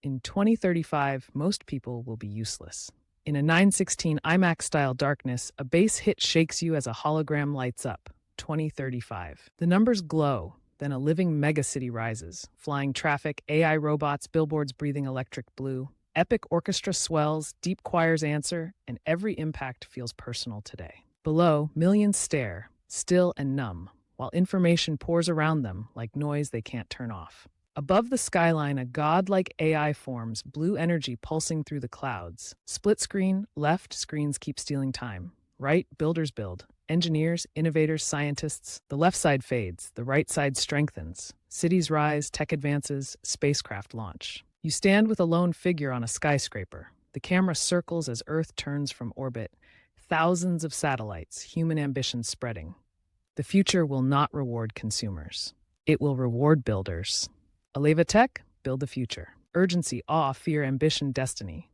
In 2035, most people will be useless. In a 916 IMAX-style darkness, a bass hit shakes you as a hologram lights up. 2035. The numbers glow, then a living megacity rises. Flying traffic, AI robots, billboards breathing electric blue. Epic orchestra swells, deep choirs answer, and every impact feels personal today. Below, millions stare, still and numb, while information pours around them like noise they can't turn off. Above the skyline, a godlike AI forms, blue energy pulsing through the clouds. Split screen, left, screens keep stealing time. Right, builders build. Engineers, innovators, scientists. The left side fades, the right side strengthens. Cities rise, tech advances, spacecraft launch. You stand with a lone figure on a skyscraper. The camera circles as Earth turns from orbit. Thousands of satellites, human ambition spreading. The future will not reward consumers. It will reward builders. Aleva Tech, build the future. Urgency, awe, fear, ambition, destiny.